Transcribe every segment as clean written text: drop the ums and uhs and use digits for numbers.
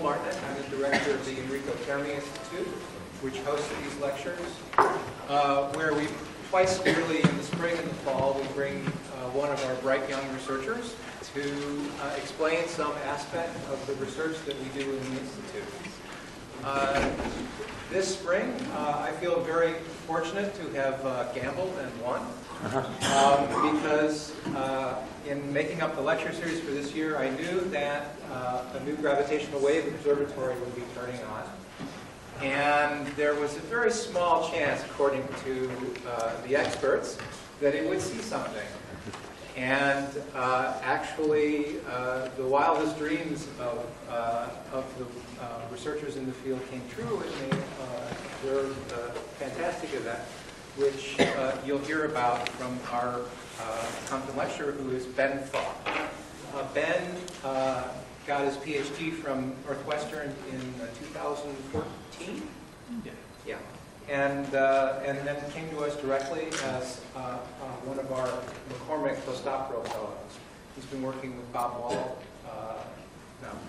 Martin. I'm the director of the Enrico Fermi Institute, which hosts these lectures, where we twice yearly in the spring and the fall we bring one of our bright young researchers to explain some aspect of the research that we do in the Institute. This spring, I feel very fortunate to have gambled and won, because in making up the lecture series for this year, I knew that a new gravitational wave observatory would be turning on. And there was a very small chance, according to the experts, that it would see something. And actually, the wildest dreams of the researchers in the field came true, and they observed a fantastic event, which you'll hear about from our conference lecturer, who is Ben Farr. Ben got his PhD from Northwestern in 2014. Yeah. And then came to us directly as one of our McCormick postdoctoral fellows. He's been working with Bob Wall,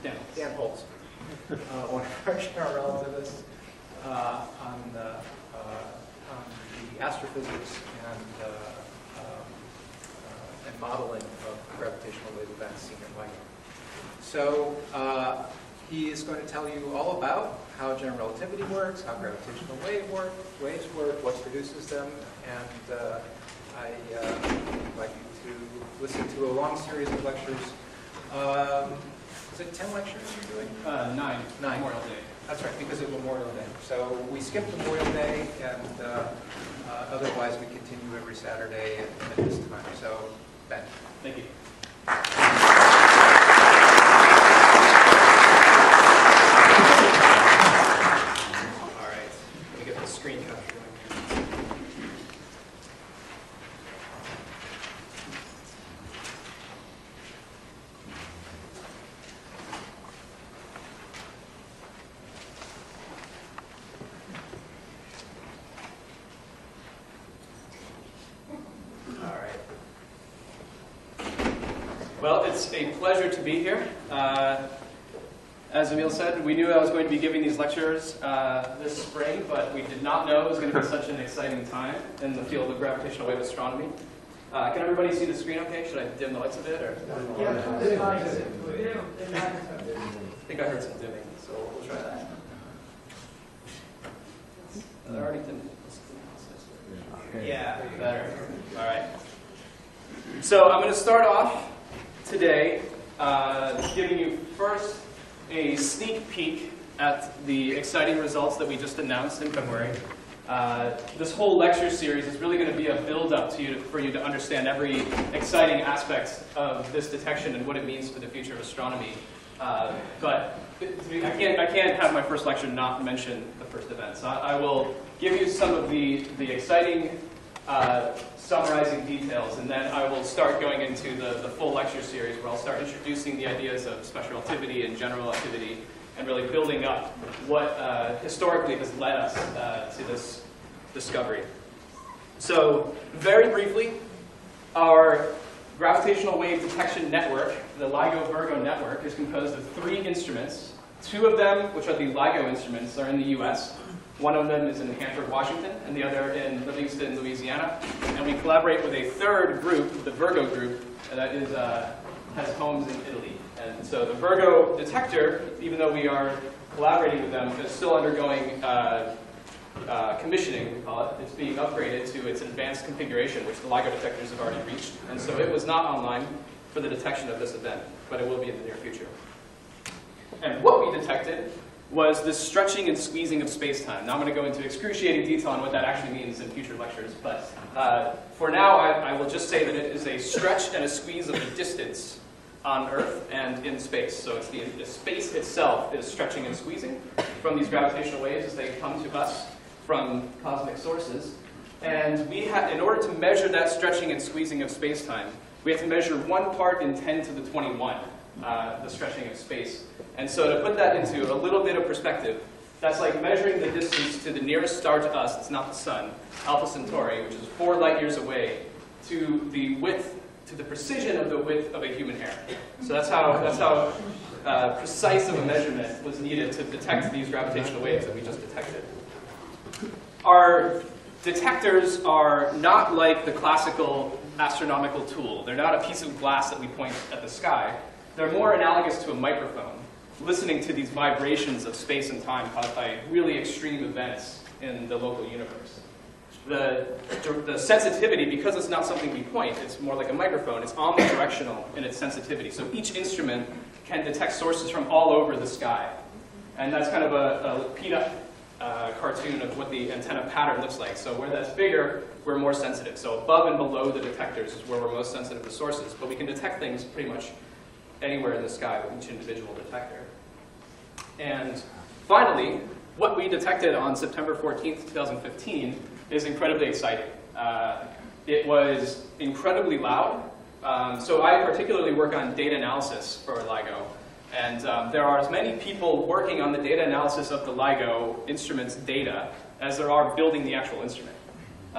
Dan Holtz, one of our general relativists, on the astrophysics and modeling of gravitational wave events seen at LIGO. So he is going to tell you all about how general relativity works, how gravitational waves work, what produces them, and I'd like you to listen to a long series of lectures. Is it 10 lectures you're doing? 9. Memorial Day. That's right, because of Memorial Day. So we skipped Memorial Day, and otherwise we continue every Saturday at this time. So, Ben. Thank you. Screen capture. All right. Well, it's a pleasure to be here. As Emil said, we knew I was going to be giving these lectures this spring, but we did not know it was going to be such an exciting time in the field of gravitational wave astronomy. Can everybody see the screen okay? Should I dim the lights a bit? Or? Yeah. I think I heard some dimming, so we'll try that. They're already dimming. Yeah, better. All right. So I'm going to start off today giving you first a sneak peek at the exciting results that we just announced in February. This whole lecture series is really going to be a build-up for you to understand every exciting aspect of this detection and what it means for the future of astronomy. But I can't have my first lecture not mention the first event. So I will give you some of the exciting summarizing details, and then I will start going into the full lecture series where I'll start introducing the ideas of special relativity and general relativity and really building up what historically has led us to this discovery. So very briefly, our gravitational wave detection network, the LIGO Virgo network, is composed of 3 instruments. 2 of them, which are the LIGO instruments, are in the US. One of them is in Hanford, Washington, and the other in Livingston, Louisiana. And we collaborate with a third group, the Virgo group, that is, has homes in Italy. And so the Virgo detector, even though we are collaborating with them, is still undergoing commissioning, we call it. It's being upgraded to its advanced configuration, which the LIGO detectors have already reached. And so it was not online for the detection of this event, but it will be in the near future. And what we detected was this stretching and squeezing of space-time. Now I'm going to go into excruciating detail on what that actually means in future lectures, but for now I will just say that it is a stretch and a squeeze of the distance on Earth and in space. So it's the space itself is stretching and squeezing from these gravitational waves as they come to us from cosmic sources. And we have, in order to measure that stretching and squeezing of space-time, we have to measure 1 part in 10 to the 21, the stretching of space. And so to put that into a little bit of perspective, that's like measuring the distance to the nearest star to us, it's not the sun, Alpha Centauri, which is 4 light years away, to the width, to the precision of the width of a human hair. So that's how precise of a measurement was needed to detect these gravitational waves that we just detected. Our detectors are not like the classical astronomical tool. They're not a piece of glass that we point at the sky. They're more analogous to a microphone, listening to these vibrations of space and time caused by really extreme events in the local universe. The sensitivity, because it's not something we point, it's more like a microphone, it's omnidirectional in its sensitivity. So each instrument can detect sources from all over the sky. And that's kind of a peanut cartoon of what the antenna pattern looks like. So where that's bigger, we're more sensitive. So above and below the detectors is where we're most sensitive to sources. But we can detect things pretty much anywhere in the sky with each individual detector. And finally, what we detected on September 14th, 2015 is incredibly exciting. It was incredibly loud. So I particularly work on data analysis for LIGO. And there are as many people working on the data analysis of the LIGO instrument's data as there are building the actual instrument.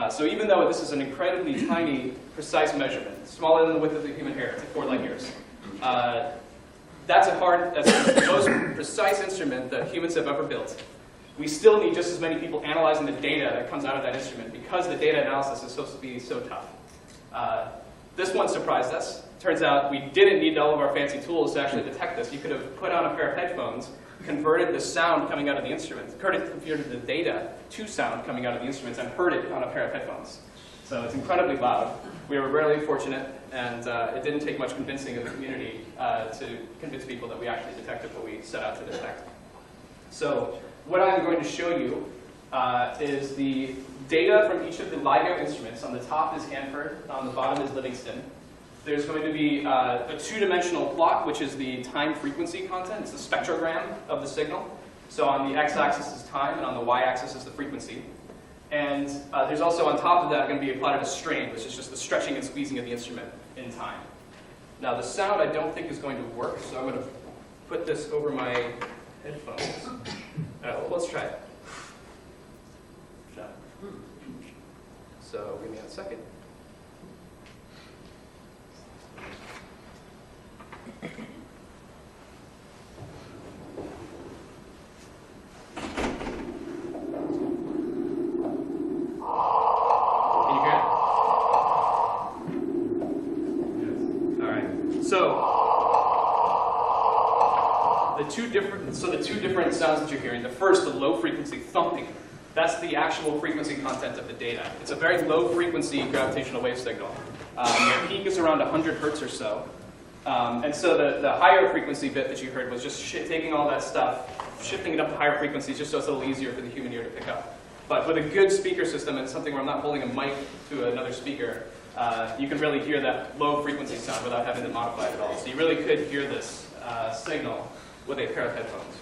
So even though this is an incredibly tiny, precise measurement, smaller than the width of the human hair, it's like 4 light years, that's the most precise instrument that humans have ever built. We still need just as many people analyzing the data that comes out of that instrument because the data analysis is supposed to be so tough. This one surprised us. Turns out we didn't need all of our fancy tools to actually detect this. You could have put on a pair of headphones, converted the sound coming out of the instruments, converted the data to sound coming out of the instruments, and heard it on a pair of headphones. So it's incredibly loud. We were really fortunate, and it didn't take much convincing of the community to convince people that we actually detected what we set out to detect. So what I'm going to show you is the data from each of the LIGO instruments. On the top is Hanford, on the bottom is Livingston. There's going to be a 2-dimensional plot, which is the time-frequency content. It's the spectrogram of the signal. So on the x-axis is time, and on the y-axis is the frequency. And there's also on top of that going to be plotted a strain, which is just the stretching and squeezing of the instrument in time. Now the sound I don't think is going to work, so I'm going to put this over my headphones. Well, let's try it. No. So give me a second. The two different sounds that you're hearing. The first, the low frequency thumping. That's the actual frequency content of the data. It's a very low frequency gravitational wave signal. The peak is around 100 hertz or so. And so the higher frequency bit that you heard was just taking all that stuff, shifting it up to higher frequencies just so it's a little easier for the human ear to pick up. But with a good speaker system and something where I'm not holding a mic to another speaker, you can really hear that low frequency sound without having to modify it at all. So you really could hear this signal with a pair of headphones.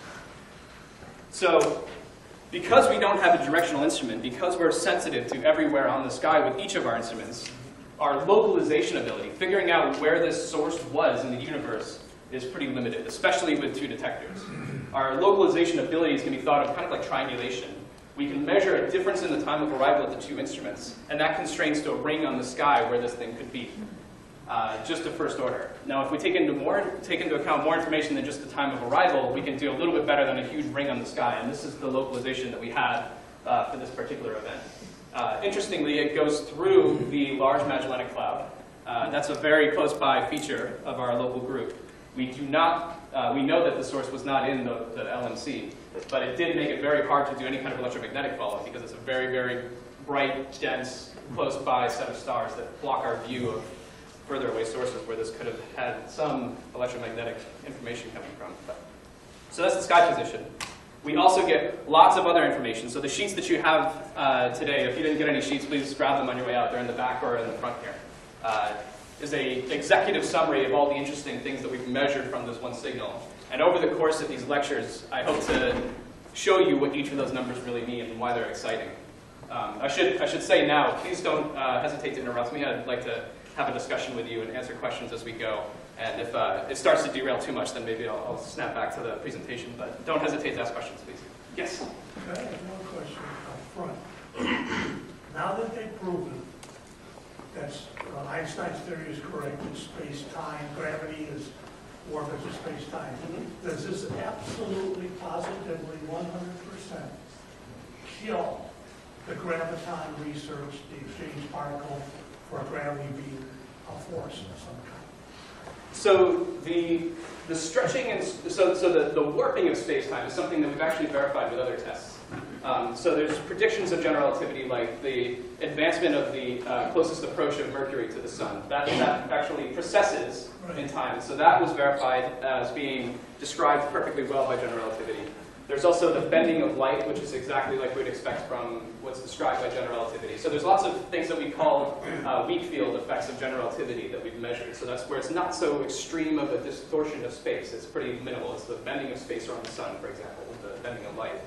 So because we don't have a directional instrument, because we're sensitive to everywhere on the sky with each of our instruments, our localization ability, figuring out where this source was in the universe, is pretty limited, especially with 2 detectors. Our localization abilities can be thought of kind of like triangulation. We can measure a difference in the time of arrival of the 2 instruments, and that constrains to a ring on the sky where this thing could be. Just a first order. Now, if we take into account more information than just the time of arrival, we can do a little bit better than a huge ring on the sky, and this is the localization that we had for this particular event. Interestingly, it goes through the Large Magellanic Cloud. That's a very close by feature of our local group. We know that the source was not in the LMC, but it did make it very hard to do any kind of electromagnetic follow because it's a very, very bright, dense, close by set of stars that block our view of further away sources where this could have had some electromagnetic information coming from. So that's the sky position. We also get lots of other information. So the sheets that you have today, if you didn't get any sheets, please grab them on your way out. They're in the back or in the front here. Is an executive summary of all the interesting things that we've measured from this one signal. And over the course of these lectures, I hope to show you what each of those numbers really mean and why they're exciting. I should say now, please don't hesitate to interrupt me. I'd like to have a discussion with you and answer questions as we go. And if it starts to derail too much, then maybe I'll snap back to the presentation. But don't hesitate to ask questions, please. Yes? I have one question up front. Now that they've proven that Einstein's theory is correct, that space, time, gravity is orbits of space-time, does this absolutely, positively, 100% kill the graviton research, the exchange particle, for gravity being a force of some kind? So the stretching and the warping of space-time is something that we've actually verified with other tests. So there's predictions of general relativity, like the advancement of the closest approach of Mercury to the Sun. That actually precesses in time. So that was verified as being described perfectly well by general relativity. There's also the bending of light, which is exactly like we'd expect from what's described by general relativity. So there's lots of things that we call weak field effects of general relativity that we've measured. So that's where it's not so extreme of a distortion of space. It's pretty minimal. It's the bending of space around the Sun, for example, the bending of light.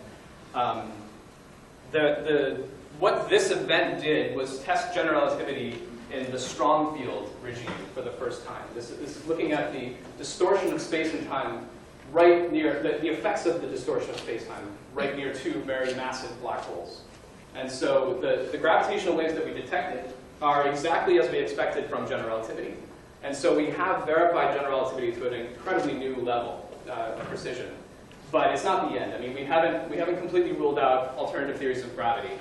What this event did was test general relativity in the strong field regime for the first time. This is looking at the distortion of space and time right near, the effects of the distortion of space-time right near two very massive black holes. And so the gravitational waves that we detected are exactly as we expected from general relativity. And so we have verified general relativity to an incredibly new level of precision. But it's not the end. I mean, we haven't completely ruled out alternative theories of gravity.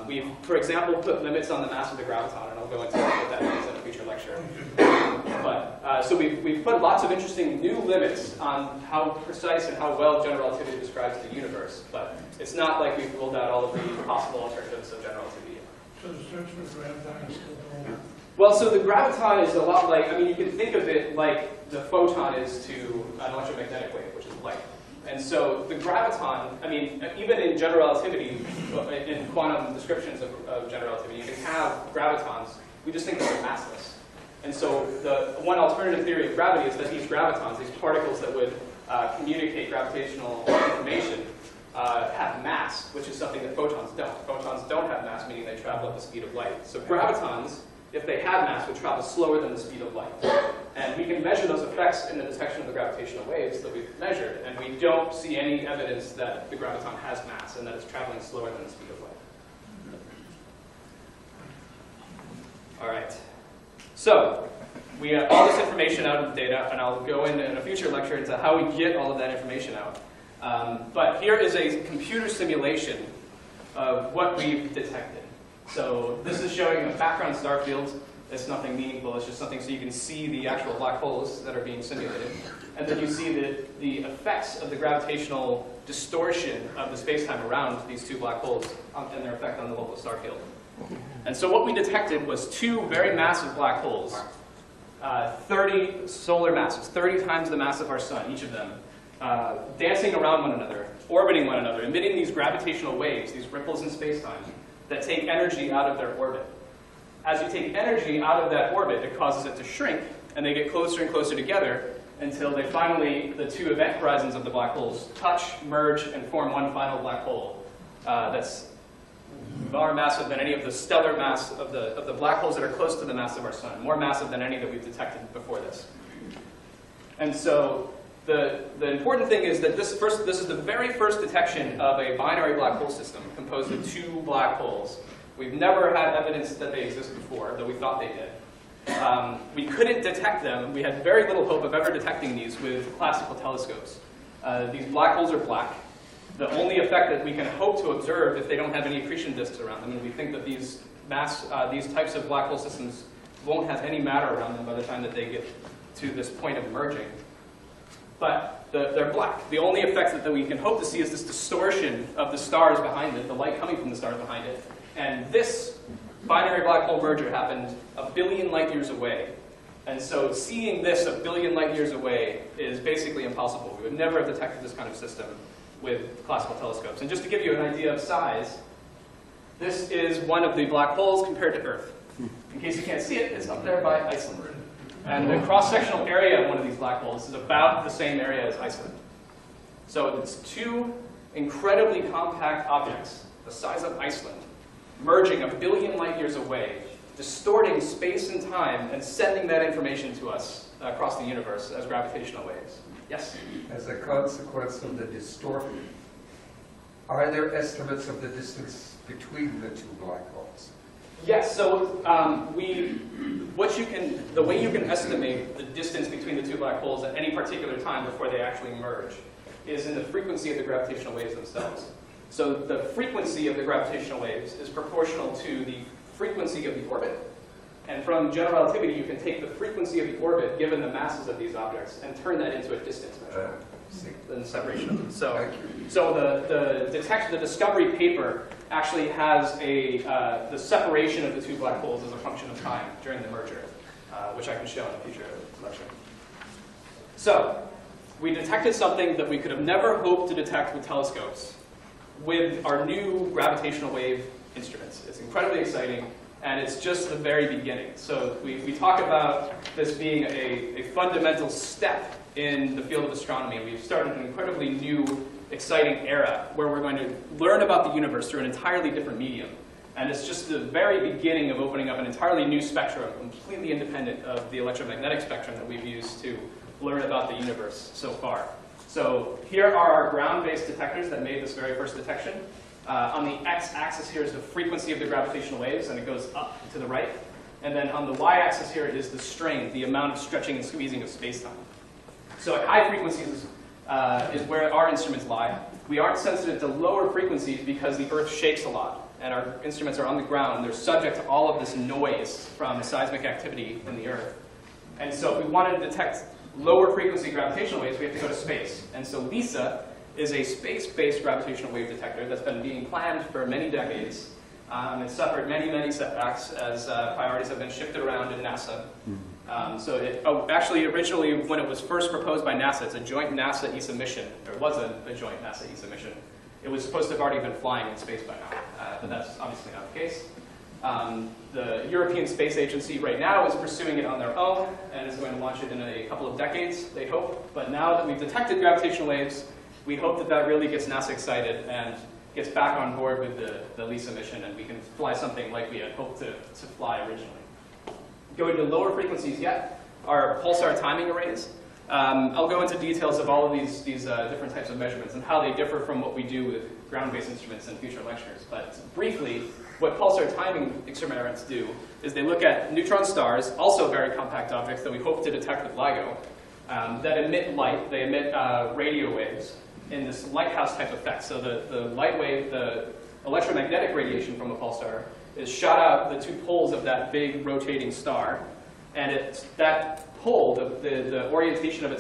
We've, for example, put limits on the mass of the graviton, and I'll go into what that means in a future lecture. But so we've put lots of interesting new limits on how precise and how well general relativity describes the universe. But it's not like we've ruled out all of the possible alternatives of general relativity yet. So the search for graviton is still going on? Well, so the graviton is a lot like, I mean, you can think of it like the photon is to an electromagnetic wave, which is light. And so the graviton, I mean, even in general relativity, in quantum descriptions of general relativity, you can have gravitons. We just think that they're massless. And so the one alternative theory of gravity is that these gravitons, these particles that would communicate gravitational information, have mass, which is something that photons don't. Photons don't have mass, meaning they travel at the speed of light. So gravitons, if they had mass, would travel slower than the speed of light. And we can measure those effects in the detection of the gravitational waves that we've measured, and we don't see any evidence that the graviton has mass and that it's traveling slower than the speed of light. All right. So we have all this information out of the data, and I'll go in a future lecture into how we get all of that information out. But here is a computer simulation of what we've detected. So this is showing a background star field. It's nothing meaningful. It's just something so you can see the actual black holes that are being simulated. And then you see the effects of the gravitational distortion of the space-time around these two black holes and their effect on the local star field. And so what we detected was two very massive black holes, 30 solar masses, 30 times the mass of our sun, each of them, dancing around one another, orbiting one another, emitting these gravitational waves, these ripples in space-time, that take energy out of their orbit. As you take energy out of that orbit, it causes it to shrink, and they get closer and closer together until they finally, the two event horizons of the black holes, touch, merge, and form one final black hole that's more massive than any of the stellar mass of the black holes that are close to the mass of our sun, more massive than any that we've detected before this. And so the important thing is that this is the very first detection of a binary black hole system composed of two black holes. We've never had evidence that they exist before, though we thought they did. We couldn't detect them. We had very little hope of ever detecting these with classical telescopes. These black holes are black. The only effect that we can hope to observe if they don't have any accretion disks around them, and we think that these types of black hole systems won't have any matter around them by the time that they get to this point of merging. But they're black. The only effect that we can hope to see is this distortion of the stars behind it, the light coming from the stars behind it. And this binary black hole merger happened 1 billion light years away. And so seeing this 1 billion light years away is basically impossible. We would never have detected this kind of system with classical telescopes. And just to give you an idea of size, this is one of the black holes compared to Earth. In case you can't see it, it's up there by Iceland. And the cross-sectional area of one of these black holes is about the same area as Iceland. So it's two incredibly compact objects, the size of Iceland, merging 1 billion light years away, distorting space and time, and sending that information to us across the universe as gravitational waves. Yes? As a consequence of the distortion, are there estimates of the distance between the two black holes? Yes, so the way you can estimate the distance between the two black holes at any particular time before they actually merge is in the frequency of the gravitational waves themselves. So the frequency of the gravitational waves is proportional to the frequency of the orbit. And from general relativity, you can take the frequency of the orbit, given the masses of these objects, and turn that into a distance measure. The separation of them. So the discovery paper actually has the separation of the two black holes as a function of time during the merger, which I can show in a future lecture. So we detected something that we could have never hoped to detect with telescopes with our new gravitational wave instruments. It's incredibly exciting, and it's just the very beginning. So we talk about this being a fundamental step in the field of astronomy, and we've started an incredibly new, exciting era where we're going to learn about the universe through an entirely different medium. And it's just the very beginning of opening up an entirely new spectrum, completely independent of the electromagnetic spectrum that we've used to learn about the universe so far. So here are our ground-based detectors that made this very first detection. On the x-axis here is the frequency of the gravitational waves, and it goes up to the right. And then on the y-axis here is the strain, the amount of stretching and squeezing of space-time. So at high frequencies is where our instruments lie. We aren't sensitive to lower frequencies because the Earth shakes a lot, and our instruments are on the ground. They're subject to all of this noise from seismic activity in the Earth. And so if we wanted to detect lower frequency gravitational waves, we have to go to space. And so LISA is a space-based gravitational wave detector that's been being planned for many decades. It's suffered many, many setbacks as priorities have been shifted around in NASA. Actually, originally, when it was first proposed by NASA, it's a joint NASA-ESA mission. There was a joint NASA-ESA mission. It was supposed to have already been flying in space by now, but that's obviously not the case. The European Space Agency right now is pursuing it on their own and is going to launch it in a couple of decades, they hope. But now that we've detected gravitational waves, we hope that that really gets NASA excited and gets back on board with the LISA mission, and we can fly something like we had hoped to fly originally. Going to lower frequencies yet are pulsar timing arrays. I'll go into details of all of these different types of measurements and how they differ from what we do with ground-based instruments in future lectures. But briefly, what pulsar timing experiments do is they look at neutron stars, also very compact objects that we hope to detect with LIGO, that emit light. They emit radio waves in this lighthouse type effect. So the light wave, the electromagnetic radiation from a pulsar, is shot out the two poles of that big rotating star, and that pole, the orientation of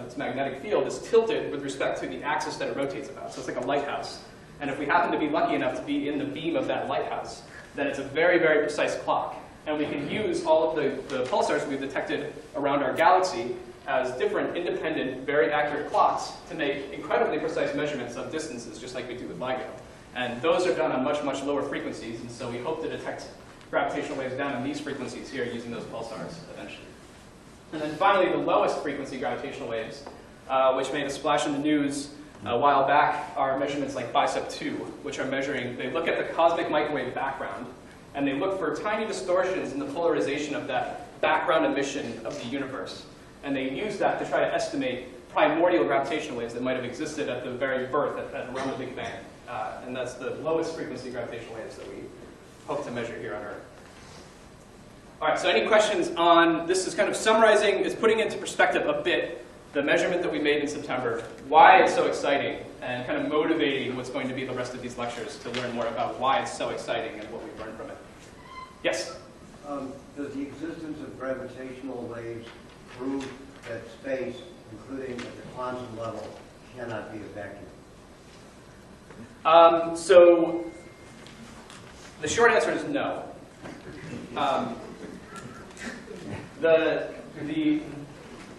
its magnetic field, is tilted with respect to the axis that it rotates about. So it's like a lighthouse. And if we happen to be lucky enough to be in the beam of that lighthouse, then it's a very, very precise clock. And we can use all of the pulsars we've detected around our galaxy as different, independent, very accurate clocks to make incredibly precise measurements of distances, just like we do with LIGO. And those are done on much, much lower frequencies, and so we hope to detect gravitational waves down in these frequencies here using those pulsars eventually. And then finally, the lowest frequency gravitational waves, which made a splash in the news a while back, are measurements like BICEP-2, which are measuring, they look at the cosmic microwave background, and they look for tiny distortions in the polarization of that background emission of the universe. And they use that to try to estimate primordial gravitational waves that might have existed at the very birth, around the Big Bang. And that's the lowest frequency gravitational waves that we hope to measure here on Earth. All right, so any questions on, this is kind of summarizing, is putting into perspective a bit the measurement that we made in September, why it's so exciting, and kind of motivating what's going to be the rest of these lectures to learn more about why it's so exciting and what we've learned from it. Yes? Does the existence of gravitational waves prove that space, including at the quantum level, cannot be a vacuum? So the short answer is no.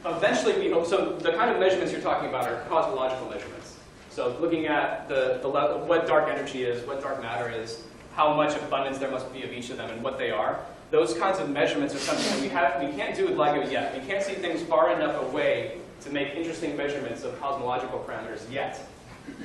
Eventually we hope, so the kind of measurements you're talking about are cosmological measurements. So looking at the level, what dark energy is, what dark matter is, how much abundance there must be of each of them and what they are. Those kinds of measurements are something that we can't do with LIGO yet. We can't see things far enough away to make interesting measurements of cosmological parameters yet.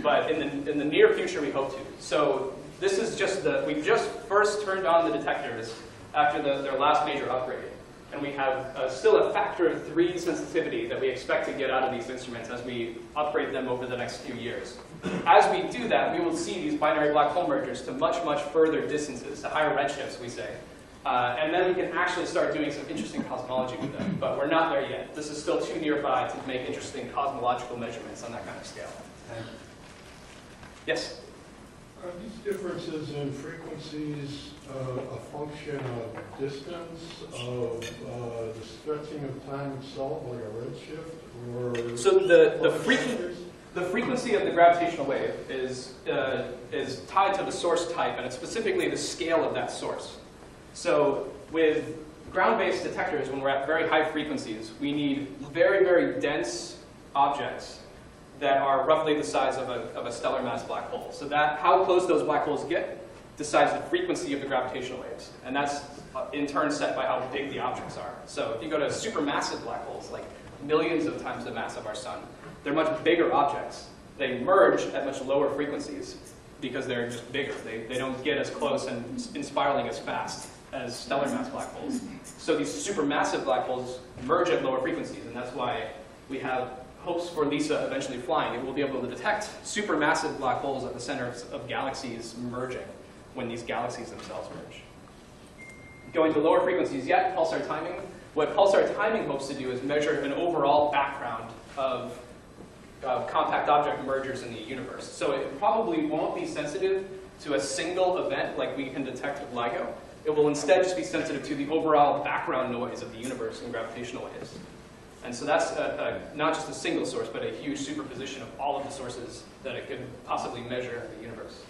But in the near future, we hope to. So this is just we just first turned on the detectors after their last major upgrade. And we have still a factor of 3 sensitivity that we expect to get out of these instruments as we upgrade them over the next few years. As we do that, we will see these binary black hole mergers to much, much further distances, to higher redshifts, we say. And then we can actually start doing some interesting cosmology with them. But we're not there yet. This is still too nearby to make interesting cosmological measurements on that kind of scale. Yes? Are these differences in frequencies a function of distance, of the stretching of time itself, like a redshift, or So the frequency of the gravitational wave is tied to the source type, and it's specifically the scale of that source. So with ground-based detectors, when we're at very high frequencies, we need very, very dense objects that are roughly the size of a stellar mass black hole. So that how close those black holes get decides the frequency of the gravitational waves. And that's in turn set by how big the objects are. So if you go to supermassive black holes, like millions of times the mass of our sun, they're much bigger objects. They merge at much lower frequencies because they're just bigger. They don't get as close and in spiraling as fast as stellar mass black holes. So these supermassive black holes merge at lower frequencies, and that's why we have hopes for LISA eventually flying. It will be able to detect supermassive black holes at the center of galaxies merging when these galaxies themselves merge. Going to lower frequencies yet, pulsar timing. What pulsar timing hopes to do is measure an overall background of compact object mergers in the universe. So it probably won't be sensitive to a single event like we can detect with LIGO. It will instead just be sensitive to the overall background noise of the universe and gravitational waves. And so that's not just a single source, but a huge superposition of all of the sources that it could possibly measure in the universe.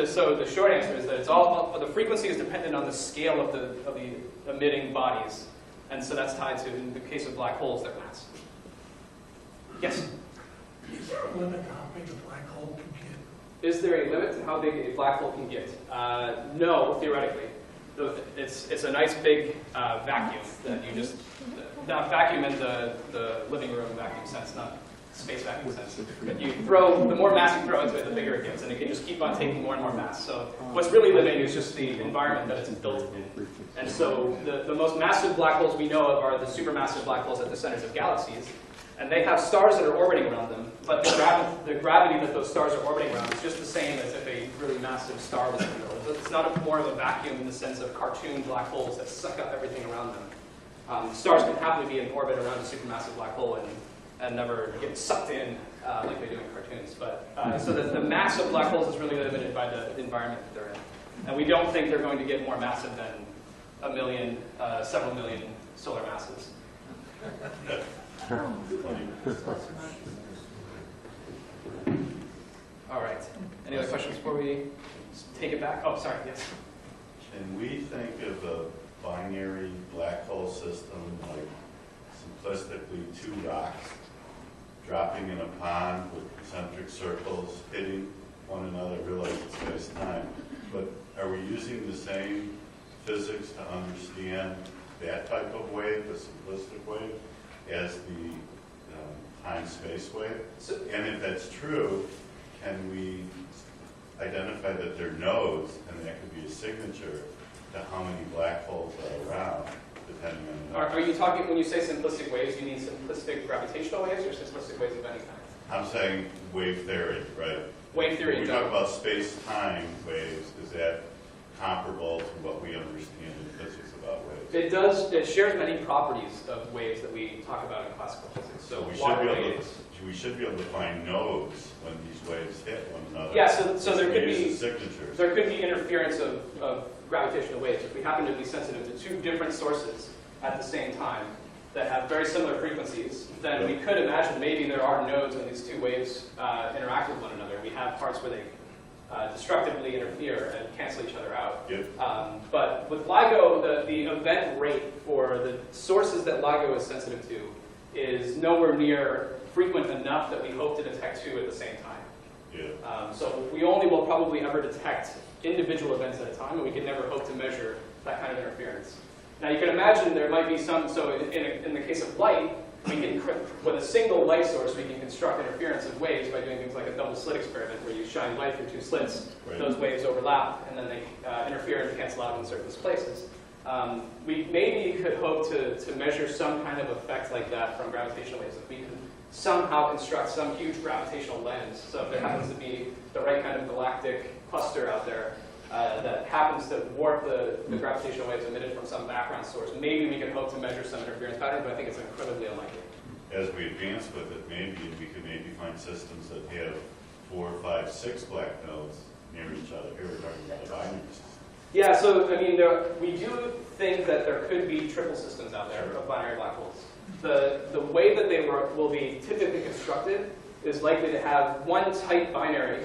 So the short answer is that it's all the frequency is dependent on the scale of the emitting bodies, and so that's tied to, in the case of black holes, their mass. Yes. Is there a limit to how big a black hole can get? Is there a limit to how big a black hole can get? No, theoretically. It's a nice big vacuum that you just, not vacuum in the living room vacuum sense, not space vacuum sense. But you throw, the more mass you throw into it, the bigger it gets, and it can just keep on taking more and more mass. So what's really limiting is just the environment that it's built in. And so the most massive black holes we know of are the supermassive black holes at the centers of galaxies. And they have stars that are orbiting around them, but the gravity that those stars are orbiting around is just the same as if a really massive star was in the middle. It's not more of a vacuum in the sense of cartoon black holes that suck up everything around them. Stars can happily be in orbit around a supermassive black hole and never get sucked in like they do in cartoons. But so the mass of black holes is really limited by the environment that they're in. And we don't think they're going to get more massive than a million, several million solar masses. All right. Any other questions before we take it back? Oh, sorry. Yes. Can we think of a binary black hole system like simplistically 2 rocks dropping in a pond with concentric circles hitting one another? I realize it's space-time, but are we using the same physics to understand that type of wave, the simplistic wave, as the time-space wave? And if that's true, can we identify that they're nodes, and that could be a signature to how many black holes are around, depending on the Are you talking, when you say simplistic waves, you mean simplistic gravitational waves or simplistic waves of any kind? I'm saying wave theory, right? Wave theory. When we talk about space-time waves, is that comparable to what we understand in physics about waves? It does. It shares many properties of waves that we talk about in classical physics. So we should be able to find nodes when these waves hit one another. Yeah. So there could be signatures. There could be interference of gravitational waves if we happen to be sensitive to 2 different sources at the same time that have very similar frequencies. Then we could imagine maybe there are nodes when these 2 waves interact with one another. We have parts where they destructively interfere and cancel each other out. Yep. But with LIGO, the event rate for the sources that LIGO is sensitive to is nowhere near frequent enough that we hope to detect 2 at the same time. Yeah. So we only will probably ever detect individual events at a time, and we can never hope to measure that kind of interference. Now you can imagine there might be some, so in the case of light, we can, with a single light source, we can construct interference of waves by doing things like a double slit experiment where you shine light through 2 slits, Right. Those waves overlap, and then they interfere and cancel out in certain places. We maybe could hope to measure some kind of effect like that from gravitational waves. If we can somehow construct some huge gravitational lens, so if there happens to be the right kind of galactic cluster out there that happens to warp the gravitational waves emitted from some background source, maybe we can hope to measure some interference pattern, but I think it's incredibly unlikely. As we advance with it, maybe we could find systems that have 4, 5, 6 black nodes near each other. Here we're talking about a binary system. Yeah, so I mean, we do think that there could be triple systems out there of binary black holes. The way that they will be typically constructed is likely to have one tight binary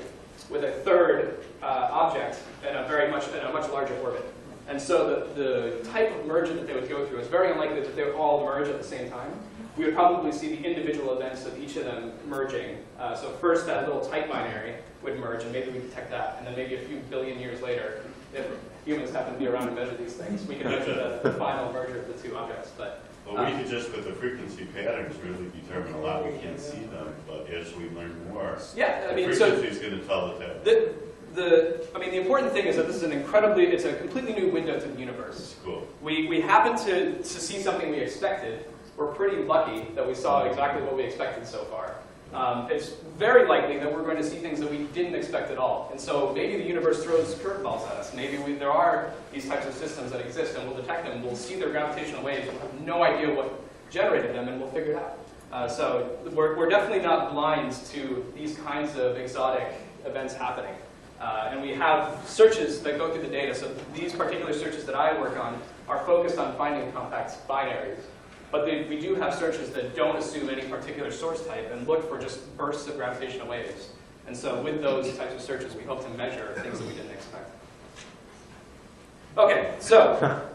with a third object in a much larger orbit. And so the type of merger that they would go through is very unlikely that they would all merge at the same time. We would probably see the individual events of each of them merging. So first that little tight binary would merge, and maybe we detect that. And then maybe a few billion years later, if humans happen to be around to measure these things, we can measure the final merger of the two objects. But well, we could just, with the frequency patterns, really determine a lot. We can't see them, but as we learn more, yeah, I mean, the frequency is going to tell the tale. The important thing is that this is it's a completely new window to the universe. Cool. We happen to see something we expected. We're pretty lucky that we saw exactly what we expected so far. It's very likely that we're going to see things that we didn't expect at all. And so maybe the universe throws curveballs at us. Maybe there are these types of systems that exist, and we'll detect them. We'll see their gravitational waves. We'll have no idea what generated them, and we'll figure it out. So we're definitely not blind to these kinds of exotic events happening. And we have searches that go through the data. So these particular searches that I work on are focused on finding compact binaries. But we do have searches that don't assume any particular source type and look for just bursts of gravitational waves. And so with those types of searches, we hope to measure things that we didn't expect. Okay, so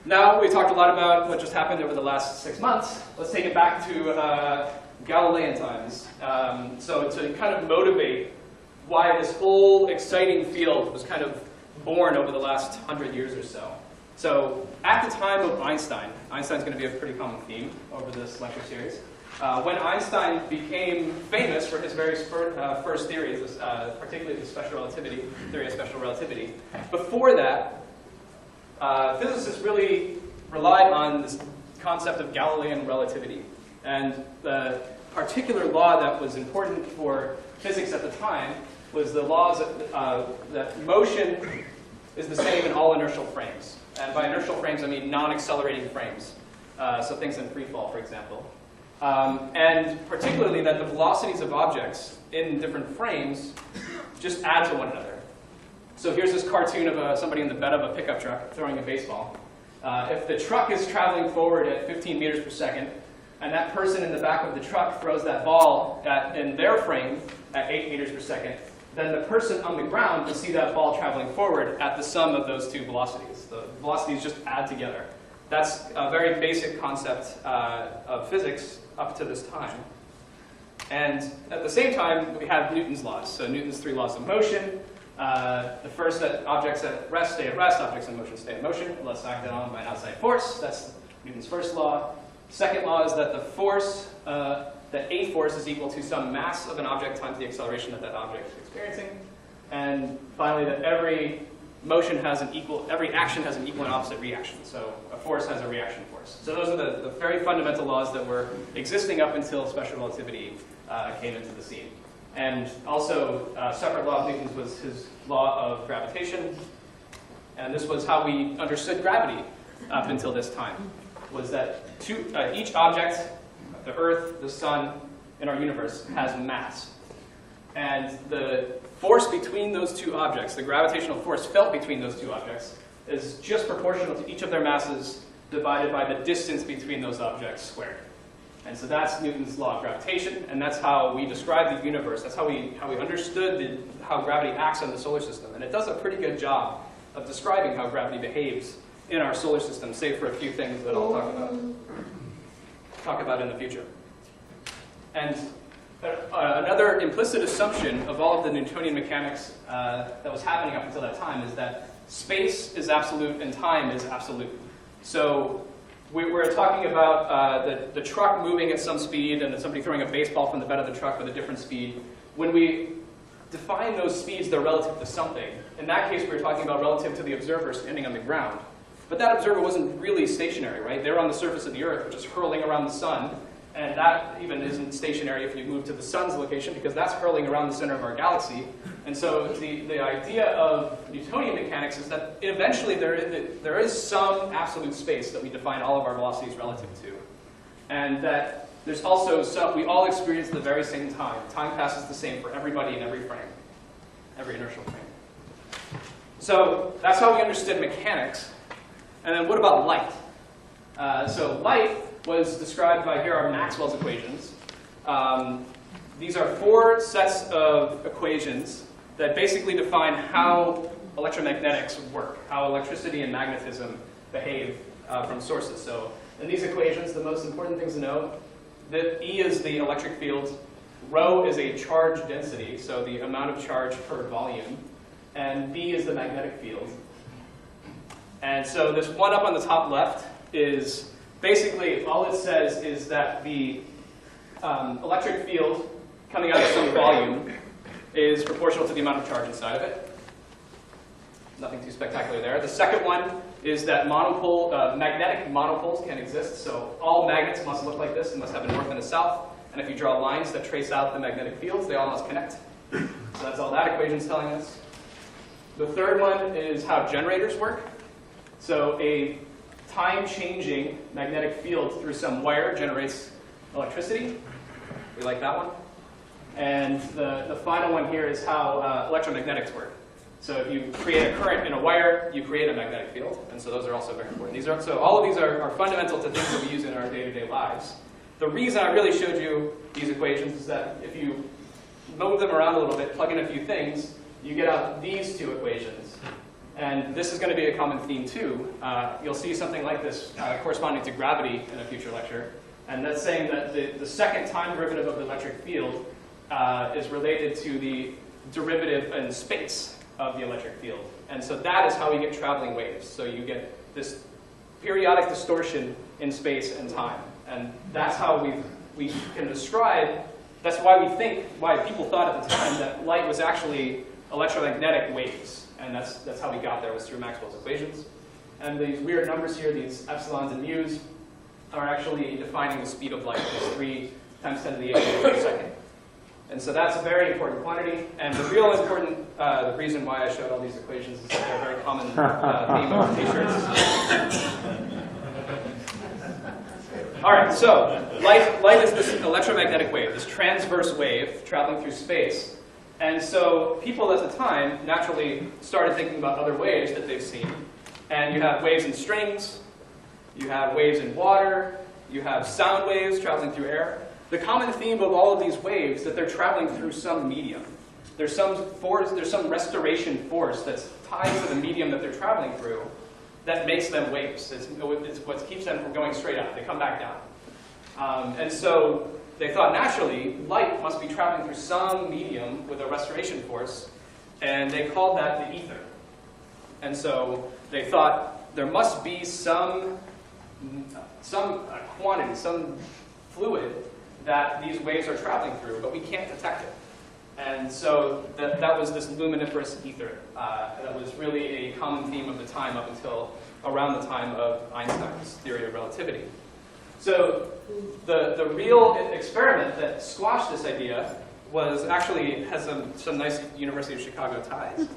now we talked a lot about what just happened over the last 6 months. Let's take it back to Galilean times. So to kind of motivate why this whole exciting field was kind of born over the last 100 years or so. So at the time of Einstein's going to be a pretty common theme over this lecture series. When Einstein became famous for his very first theories, particularly the theory of special relativity, before that, physicists really relied on this concept of Galilean relativity. And the particular law that was important for physics at the time was the laws that motion is the same in all inertial frames. And by inertial frames, I mean non-accelerating frames. So things in free fall, for example. And particularly that the velocities of objects in different frames just add to one another. So here's this cartoon of somebody in the bed of a pickup truck throwing a baseball. If the truck is traveling forward at 15 meters per second, and that person in the back of the truck throws that ball in their frame at 8 meters per second, then the person on the ground will see that ball traveling forward at the sum of those two velocities. The velocities just add together. That's a very basic concept of physics up to this time. And at the same time, we have Newton's laws. So Newton's 3 laws of motion. The first, that objects at rest stay at rest, objects in motion stay in motion, unless acted on by an outside force. That's Newton's first law. Second law is that that a force is equal to some mass of an object times the acceleration that object is experiencing. And finally, that every action has an equal and opposite reaction. So a force has a reaction force. So those are the very fundamental laws that were existing up until special relativity came into the scene. And also, a separate law of Newton's was his law of gravitation. And this was how we understood gravity up until this time, was that each object, the Earth, the Sun, in our universe, has mass. And the force between those two objects, the gravitational force felt between those two objects, is just proportional to each of their masses divided by the distance between those objects squared. And so that's Newton's law of gravitation, and that's how we describe the universe. That's how we understood how gravity acts on the solar system. And it does a pretty good job of describing how gravity behaves in our solar system, save for a few things that I'll talk about in the future. And another implicit assumption of all of the Newtonian mechanics that was happening up until that time is that space is absolute and time is absolute. So we're talking about the truck moving at some speed and somebody throwing a baseball from the bed of the truck with a different speed. When we define those speeds, they're relative to something. In that case, we're talking about relative to the observer standing on the ground. But that observer wasn't really stationary, right? They were on the surface of the Earth, just hurling around the sun. And that even isn't stationary if you move to the sun's location, because that's hurling around the center of our galaxy. And so the idea of Newtonian mechanics is that eventually there is some absolute space that we define all of our velocities relative to. And that there's also some, we all experience the very same time. Time passes the same for everybody in every frame, every inertial frame. So that's how we understood mechanics. And then what about light? So light was described by, here are Maxwell's equations. These are 4 sets of equations that basically define how electromagnetics work, how electricity and magnetism behave from sources. So in these equations, the most important things to know, that E is the electric field, rho is a charge density, so the amount of charge per volume, and B is the magnetic field. And so this one up on the top left is basically, all it says is that the electric field coming out of some volume is proportional to the amount of charge inside of it. Nothing too spectacular there. The second one is that magnetic monopoles can exist. So all magnets must look like this. They must have a north and a south. And if you draw lines that trace out the magnetic fields, they all must connect. So that's all that equation's telling us. The third one is how generators work. So a time-changing magnetic field through some wire generates electricity. We like that one. And the final one here is how electromagnetics work. So if you create a current in a wire, you create a magnetic field. And so those are also very important. So all of these are fundamental to things that we use in our day-to-day lives. The reason I really showed you these equations is that if you move them around a little bit, plug in a few things, you get out these 2 equations. And this is going to be a common theme too. You'll see something like this corresponding to gravity in a future lecture. And that's saying that the second time derivative of the electric field is related to the derivative in space of the electric field. And so that is how we get traveling waves. So you get this periodic distortion in space and time. And that's how we can describe, that's why people thought at the time that light was actually electromagnetic waves. And that's how we got there, was through Maxwell's equations. And these weird numbers here, these epsilons and mu's, are actually defining the speed of light. It's 3 times 10 to the 8 meters per second. And so that's a very important quantity. And the real important, the reason why I showed all these equations is that they're a very common theme of t-shirts. All right, so light is this electromagnetic wave, this transverse wave traveling through space. And so people at the time naturally started thinking about other waves that they've seen. And you have waves in strings, you have waves in water, you have sound waves traveling through air. The common theme of all of these waves is that they're traveling through some medium. There's some force, there's some restoration force that's tied to the medium that they're traveling through that makes them waves. It's what keeps them from going straight up. They come back down. And so they thought naturally light must be traveling through some medium with a restoration force, and they called that the ether. And so they thought there must be some quantity, some fluid that these waves are traveling through, but we can't detect it. And so that was this luminiferous ether. That was really a common theme of the time up until around the time of Einstein's theory of relativity. So the real experiment that squashed this idea has some nice University of Chicago ties.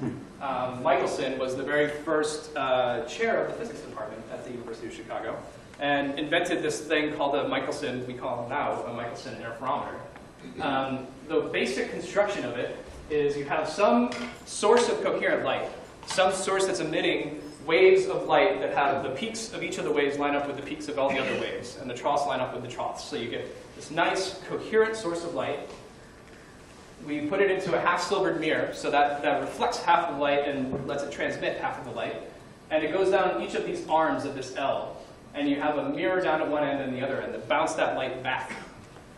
Michelson was the very first chair of the physics department at the University of Chicago, and invented this thing called a Michelson, we call it now a Michelson interferometer. The basic construction of it is you have some source of coherent light, some source that's emitting waves of light that have the peaks of each of the waves line up with the peaks of all the other waves, and the troughs line up with the troughs. So you get this nice coherent source of light. We put it into a half-silvered mirror, so that reflects half the light and lets it transmit half of the light. And it goes down each of these arms of this L, and you have a mirror down at one end and the other end that bounce that light back.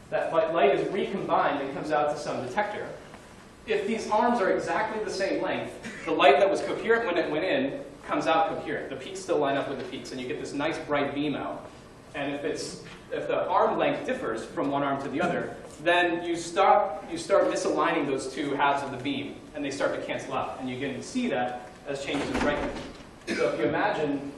That light is recombined and comes out to some detector. If these arms are exactly the same length, the light that was coherent when it went in comes out coherent. The peaks still line up with the peaks, and you get this nice bright beam out. And if the arm length differs from one arm to the other, then you start misaligning those two halves of the beam, and they start to cancel out. And you can see that as changes in brightness. So if you imagine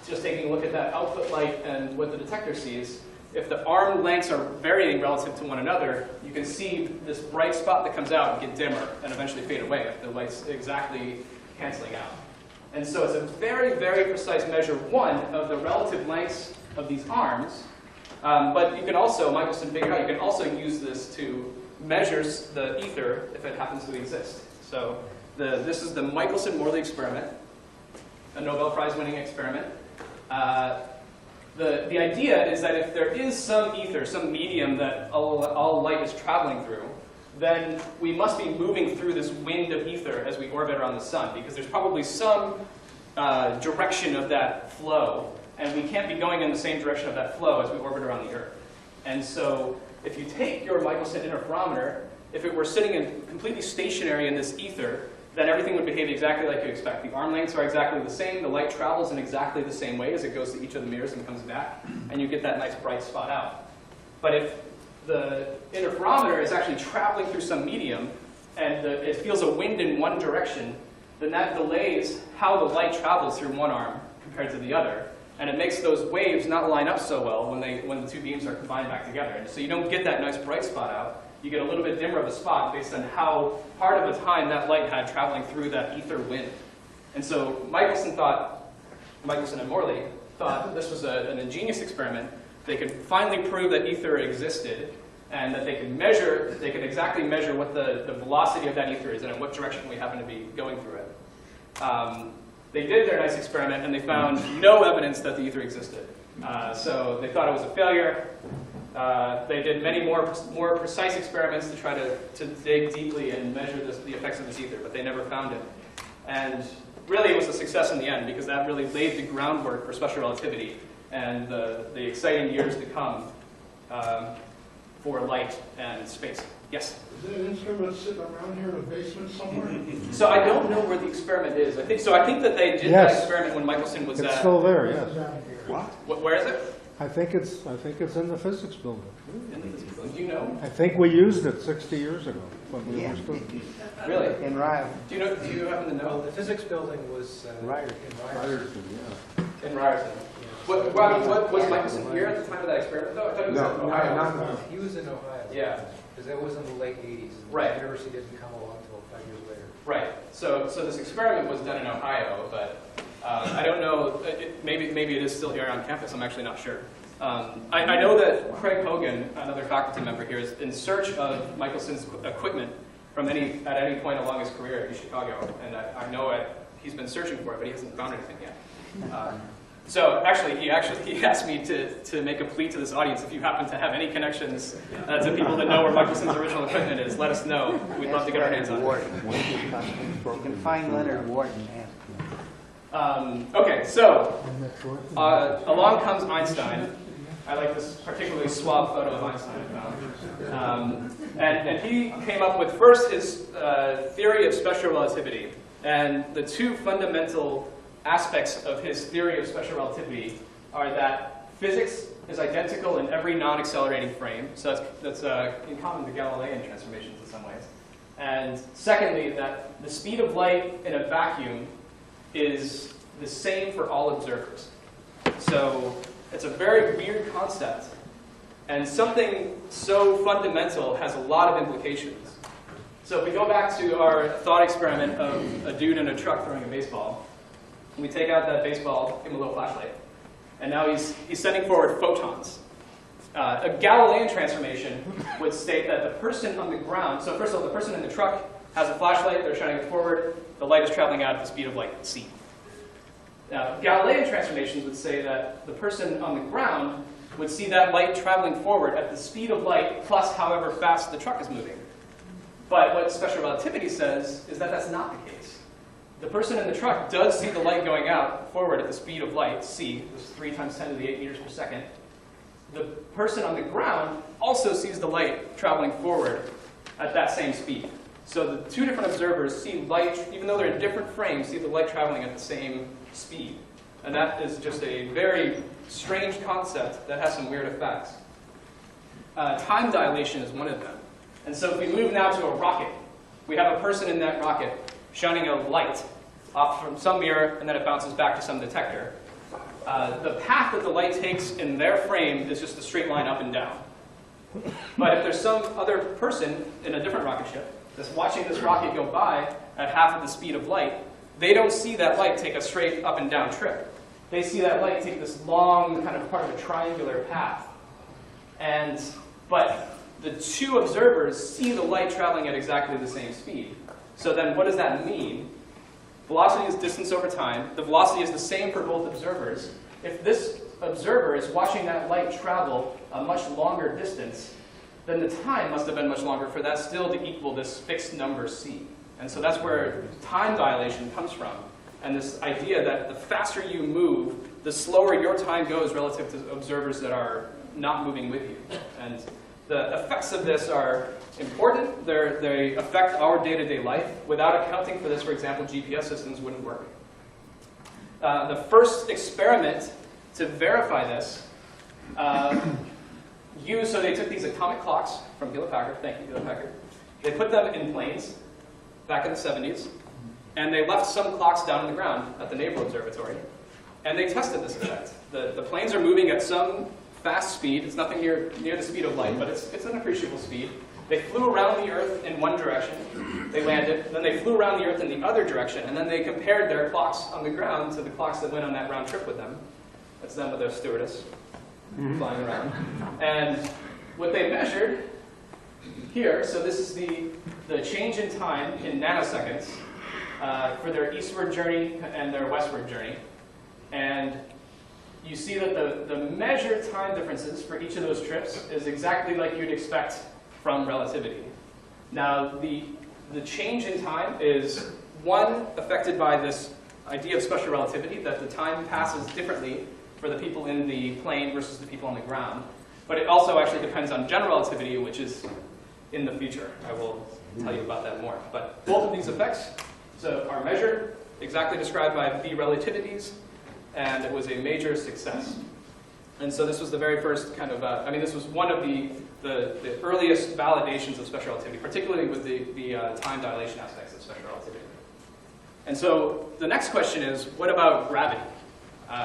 just taking a look at that output light and what the detector sees, if the arm lengths are varying relative to one another, you can see this bright spot that comes out get dimmer and eventually fade away if the light's exactly canceling out. And so it's a very, very precise measure, one, of the relative lengths of these arms. But you can also, Michelson figured out, you can also use this to measure the ether if it happens to exist. So this is the Michelson-Morley experiment, a Nobel Prize-winning experiment. The idea is that if there is some ether, some medium that all light is traveling through, then we must be moving through this wind of ether as we orbit around the sun, because there's probably some direction of that flow, and we can't be going in the same direction of that flow as we orbit around the Earth. And so if you take your Michelson interferometer, if it were sitting in completely stationary in this ether, then everything would behave exactly like you expect. The arm lengths are exactly the same, the light travels in exactly the same way as it goes to each of the mirrors and comes back, and you get that nice bright spot out. But if the interferometer is actually traveling through some medium, and it feels a wind in one direction, then that delays how the light travels through one arm compared to the other, and it makes those waves not line up so well when the two beams are combined back together. And so you don't get that nice bright spot out. You get a little bit dimmer of a spot based on how hard of a time that light had traveling through that ether wind. And so Michelson and Morley thought that this was an ingenious experiment. They could finally prove that ether existed, and that they could exactly measure what the velocity of that ether is and in what direction we happen to be going through it. They did their nice experiment, and they found no evidence that the ether existed. So they thought it was a failure. They did many more precise experiments to try to dig deeply and measure the effects of this ether, but they never found it. And really, it was a success in the end, because that really laid the groundwork for special relativity and the exciting years to come for light and space. Yes? Is there an instrument sitting around here in the basement somewhere? So I don't know where the experiment is. I think that they did that experiment when Michelson was It's at... still there, yes. What? Where is it? I think it's in the physics building. Do you know? I think we used it 60 years ago when we were students. Really? In Ryle. Do you happen to know? Well, the physics building was in Ryerson. In Ryerson. What was Michelson here at the time of that experiment, though? I thought it was in Ohio. He was in Ohio. Yeah. Because that was in the late 80s. Right. The university didn't come along until 5 years later. Right. So this experiment was done in Ohio, but I don't know. Maybe it is still here on campus. I'm actually not sure. I know that Craig Hogan, another faculty member here, is in search of Michelson's equipment at any point along his career at Chicago, and I know he's been searching for it, but he hasn't found anything yet. So actually, he asked me to make a plea to this audience. If you happen to have any connections to people that know where Michelson's original equipment is, let us know. We'd love to get our hands on it. You can find Leonard Wharton. Okay, so along comes Einstein. I like this particularly suave photo of Einstein I found. And he came up with first his theory of special relativity. And the two fundamental aspects of his theory of special relativity are that physics is identical in every non-accelerating frame. So that's in common to Galilean transformations in some ways. And secondly, that the speed of light in a vacuum is the same for all observers. So it's a very weird concept. And something so fundamental has a lot of implications. So if we go back to our thought experiment of a dude in a truck throwing a baseball, we take out that baseball, give him a little flashlight, and now he's sending forward photons. A Galilean transformation would state that the person on the ground, so first of all, the person in the truck has a flashlight, they're shining it forward, the light is traveling out at the speed of light, c. Now, Galilean transformations would say that the person on the ground would see that light traveling forward at the speed of light plus however fast the truck is moving. But what special relativity says is that that's not the case. The person in the truck does see the light going out forward at the speed of light, c, which is 3 times 10 to the 8 meters per second. The person on the ground also sees the light traveling forward at that same speed. So the two different observers see light, even though they're in different frames, see the light traveling at the same speed. And that is just a very strange concept that has some weird effects. Time dilation is one of them. And so if we move now to a rocket, we have a person in that rocket shining a light off from some mirror, and then it bounces back to some detector. the path that the light takes in their frame is just a straight line up and down. But if there's some other person in a different rocket ship that's watching this rocket go by at half of the speed of light, they don't see that light take a straight up and down trip. They see that light take this long kind of part of a triangular path. But the two observers see the light traveling at exactly the same speed. So then what does that mean? Velocity is distance over time. The velocity is the same for both observers. If this observer is watching that light travel a much longer distance, then the time must have been much longer for that still to equal this fixed number c. And so that's where time dilation comes from. And this idea that the faster you move, the slower your time goes relative to observers that are not moving with you. And the effects of this are important. They affect our day-to-day life. Without accounting for this, for example, GPS systems wouldn't work. The first experiment to verify this so they took these atomic clocks from Hewlett-Packard, thank you, Hewlett-Packard. They put them in planes back in the 70s, and they left some clocks down on the ground at the Naval Observatory, and they tested this effect. The planes are moving at some fast speed. It's nothing near the speed of light, but it's an appreciable speed. They flew around the Earth in one direction. They landed. Then they flew around the Earth in the other direction, and then they compared their clocks on the ground to the clocks that went on that round trip with them. That's them with their stewardess flying around. And what they measured here, so this is the change in time in nanoseconds for their eastward journey and their westward journey. And you see that the measured time differences for each of those trips is exactly like you'd expect from relativity. Now, the change in time is, one, affected by this idea of special relativity, that the time passes differently for the people in the plane versus the people on the ground. But it also actually depends on general relativity, which is in the future. I will tell you about that more. But both of these effects are measured, exactly described by the relativities, and it was a major success. And so this was the very first kind of, this was one of the earliest validations of special relativity, particularly with the time dilation aspects of special relativity. And so the next question is, what about gravity?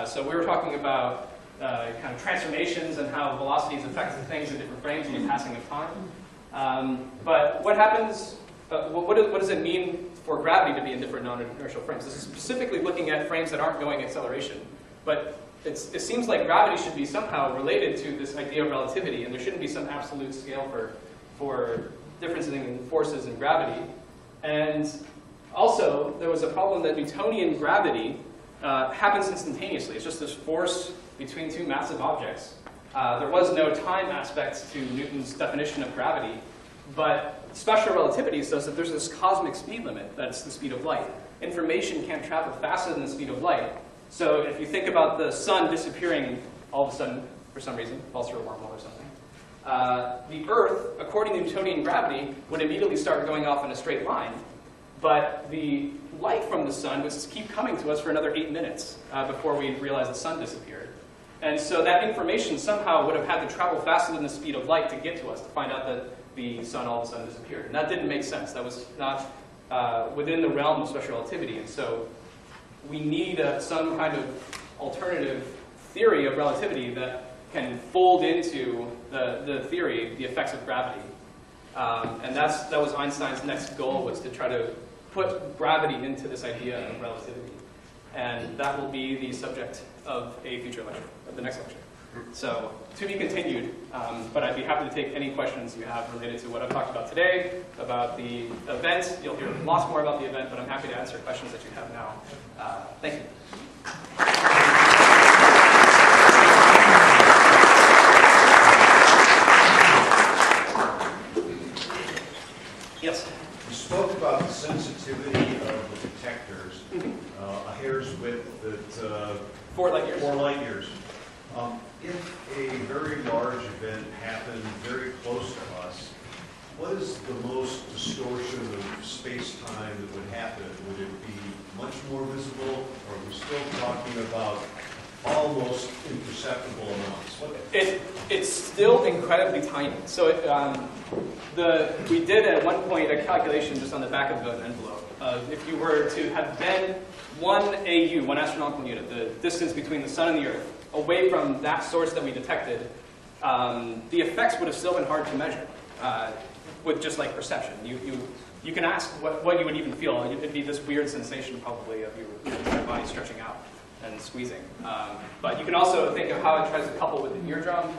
So we were talking about kind of transformations and how velocities affect things in different frames in the passing of time. But what happens, what does it mean for gravity to be in different non-inertial frames? This is specifically looking at frames that aren't going acceleration. But it seems like gravity should be somehow related to this idea of relativity, and there shouldn't be some absolute scale for differences in forces in gravity. And also, there was a problem that Newtonian gravity happens instantaneously. It's just this force between two massive objects. There was no time aspect to Newton's definition of gravity, but special relativity says that there's this cosmic speed limit, that's the speed of light. Information can't travel faster than the speed of light. So if you think about the sun disappearing all of a sudden, for some reason, falls through a wormhole or something, the Earth, according to Newtonian gravity, would immediately start going off in a straight line. But the light from the sun would keep coming to us for another 8 minutes before we realized the sun disappeared. And so that information somehow would have had to travel faster than the speed of light to get to us to find out that the sun all of a sudden disappeared. And that didn't make sense. That was not within the realm of special relativity. And so we need some kind of alternative theory of relativity that can fold into the theory, the effects of gravity. And that was Einstein's next goal, was to try to put gravity into this idea of relativity. And that will be the subject of a future lecture, of the next lecture. So, to be continued, but I'd be happy to take any questions you have related to what I've talked about today, about the event. You'll hear lots more about the event, but I'm happy to answer questions that you have now. Thank you. Yes? You spoke about the sensitivity of the detectors, a hair's width that 4 light years. 4 light years. If a very large event happened very close to us, what is the most distortion of space-time that would happen? Would it be much more visible, or are we still talking about almost imperceptible amounts? It's still incredibly tiny. So we did at one point a calculation just on the back of an envelope. If you were to have been 1 AU, 1 astronomical unit, the distance between the sun and the Earth, away from that source that we detected, the effects would have still been hard to measure with just like perception. You can ask what you would even feel. It'd be this weird sensation probably of your body stretching out and squeezing. But you can also think of how it tries to couple with the eardrum.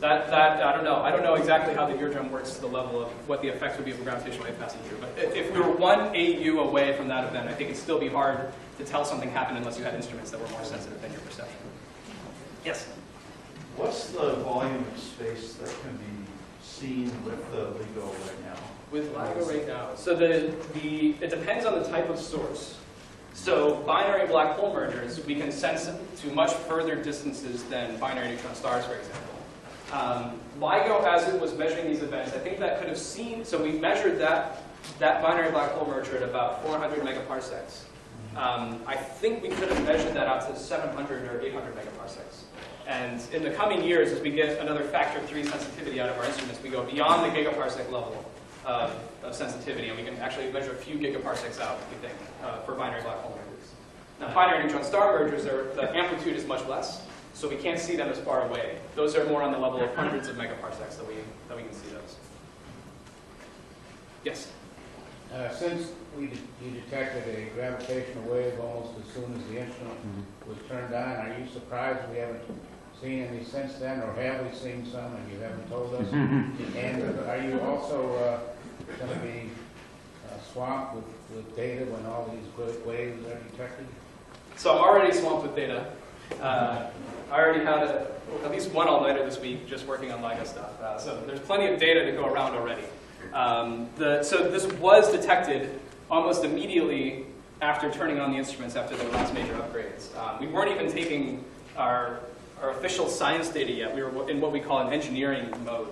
I don't know. I don't know exactly how the eardrum works to the level of what the effects would be of a gravitational wave passing through. But if we were 1 AU away from that event, I think it'd still be hard to tell something happened unless you had instruments that were more sensitive than your perception. Yes? What's the volume of space that can be seen with the LIGO right now? With LIGO right now. So it depends on the type of source. So binary black hole mergers, we can sense to much further distances than binary neutron stars, for example. LIGO, as it was measuring these events, I think that could have seen, so we measured that binary black hole merger at about 400 megaparsecs. I think we could have measured that out to 700 or 800 megaparsecs. And in the coming years, as we get another factor 3 sensitivity out of our instruments, we go beyond the gigaparsec level of sensitivity, and we can actually measure a few gigaparsecs out, we think, for binary black hole mergers. Now, binary neutron star mergers, the amplitude is much less, so we can't see them as far away. Those are more on the level of hundreds of megaparsecs that we can see those. Yes? Since you detected a gravitational wave almost as soon as the instrument was turned on, are you surprised we haven't seen any since then, or have we seen some and you haven't told us? And are you also going to be swamped with data when all these waves are detected? So I'm already swamped with data. I already had at least one all-nighter this week just working on LIGO stuff. So there's plenty of data to go around already. So this was detected almost immediately after turning on the instruments after the last major upgrades. We weren't even taking our official science data yet. We were in what we call an engineering mode,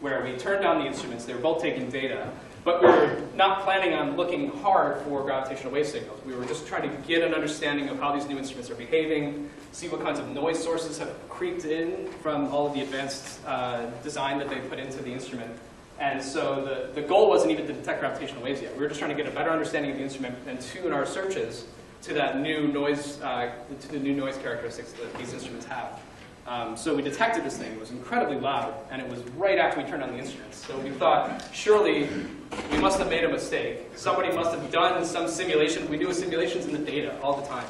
where we turned on the instruments. They were both taking data, but we were not planning on looking hard for gravitational wave signals. We were just trying to get an understanding of how these new instruments are behaving, see what kinds of noise sources have creeped in from all of the advanced design that they put into the instrument. And so the goal wasn't even to detect gravitational waves yet. We were just trying to get a better understanding of the instrument and tune our searches to that new noise, to the new noise characteristics that these instruments have. So we detected this thing. It was incredibly loud, and it was right after we turned on the instruments. So we thought, surely we must have made a mistake. Somebody must have done some simulation. We do simulations in the data all the time,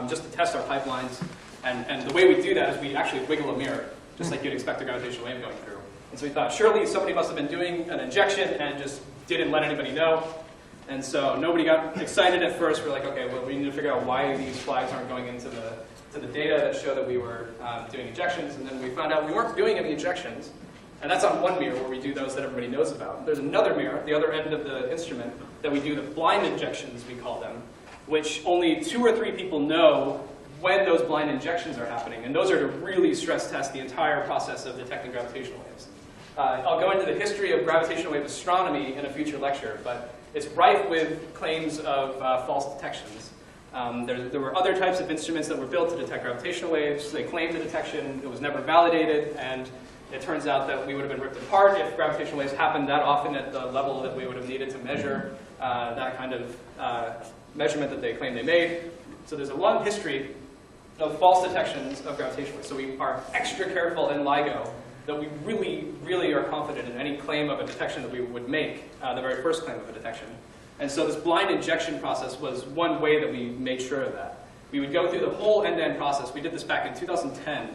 just to test our pipelines. And the way we do that is we actually wiggle a mirror, just like you'd expect a gravitational wave going through. And so we thought, surely somebody must have been doing an injection and just didn't let anybody know. And so nobody got excited at first. We're like, okay, well, we need to figure out why these flags aren't going into the data that show that we were doing injections. And then we found out we weren't doing any injections. And that's on one mirror where we do those that everybody knows about. There's another mirror, the other end of the instrument, that we do the blind injections, we call them, which only 2 or 3 people know when those blind injections are happening. And those are to really stress test the entire process of detecting gravitational waves. I'll go into the history of gravitational wave astronomy in a future lecture, but it's rife with claims of false detections. There were other types of instruments that were built to detect gravitational waves. They claimed the detection. It was never validated, and it turns out that we would have been ripped apart if gravitational waves happened that often at the level that we would have needed to measure that kind of measurement that they claimed they made. So there's a long history of false detections of gravitational waves. So we are extra careful in LIGO that we really, really are confident in any claim of a detection that we would make, the very first claim of a detection. And so this blind injection process was one way that we made sure of that. We would go through the whole end-to-end process. We did this back in 2010,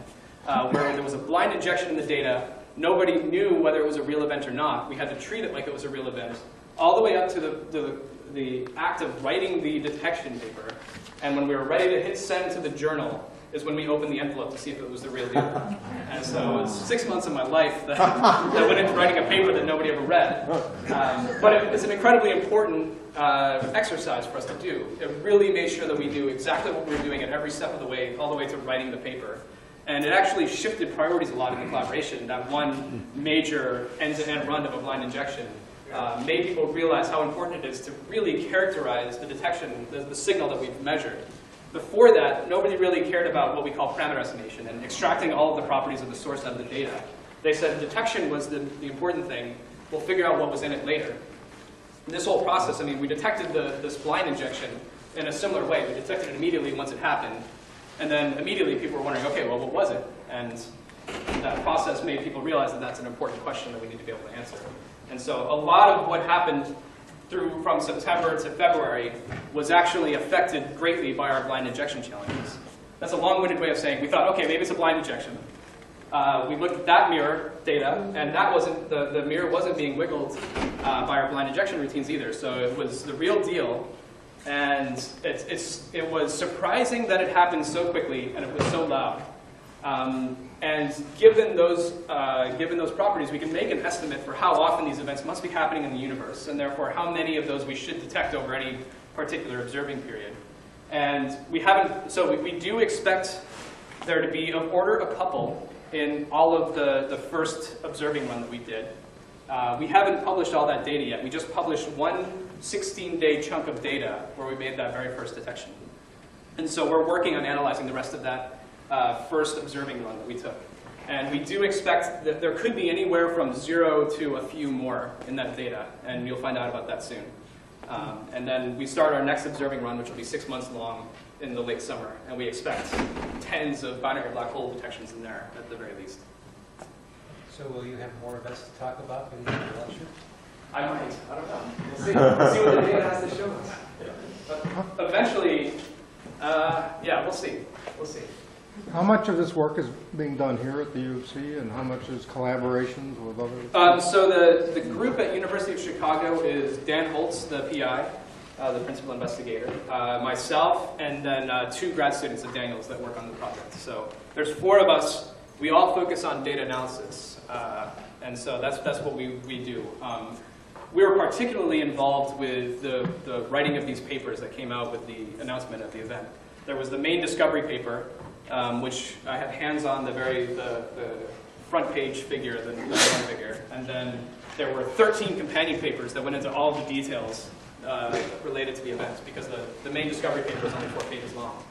where there was a blind injection in the data. Nobody knew whether it was a real event or not. We had to treat it like it was a real event, all the way up to the act of writing the detection paper. And when we were ready to hit send to the journal, is when we opened the envelope to see if it was the real deal. And so it's 6 months of my life that went into writing a paper that nobody ever read. But it's an incredibly important exercise for us to do. It really made sure that we knew exactly what we were doing at every step of the way, all the way to writing the paper. And it actually shifted priorities a lot in the collaboration. That one major end-to-end run of a blind injection made people realize how important it is to really characterize the detection, the signal that we've measured. Before that, nobody really cared about what we call parameter estimation and extracting all of the properties of the source out of the data. They said detection was the important thing. We'll figure out what was in it later. this whole process, I mean, we detected this blind injection in a similar way. We detected it immediately once it happened. And then immediately people were wondering, okay, well, what was it? And that process made people realize that that's an important question that we need to be able to answer. And so a lot of what happened from September to February was actually affected greatly by our blind injection challenges. That's a long-winded way of saying we thought, okay, maybe it's a blind injection. We looked at that mirror data, and that wasn't the mirror wasn't being wiggled by our blind injection routines either. So it was the real deal, and it was surprising that it happened so quickly and it was so loud. And given those properties, we can make an estimate for how often these events must be happening in the universe, and therefore how many of those we should detect over any particular observing period. And we haven't, so we do expect there to be of order a couple in all of the first observing run that we did. We haven't published all that data yet. We just published one 16-day chunk of data where we made that very first detection. And so we're working on analyzing the rest of that first observing run that we took. And we do expect that there could be anywhere from 0 to a few more in that data, and you'll find out about that soon. And then we start our next observing run, which will be 6 months long in the late summer, and we expect tens of binary black hole detections in there at the very least. So will you have more events to talk about in the lecture? I might. I don't know. We'll see. We'll see what the data has to show us. But eventually, yeah, we'll see. We'll see. How much of this work is being done here at the U of C, and how much is collaborations with others? So the group at University of Chicago is Dan Holtz, the PI, the principal investigator, myself, and then 2 grad students at Daniels that work on the project. So there's 4 of us. We all focus on data analysis, and so that's what we do. We were particularly involved with the writing of these papers that came out with the announcement of the event. There was the main discovery paper, which I had hands on the front page figure, the number 1 figure, and then there were 13 companion papers that went into all the details related to the event, because the main discovery paper is only 4 pages long.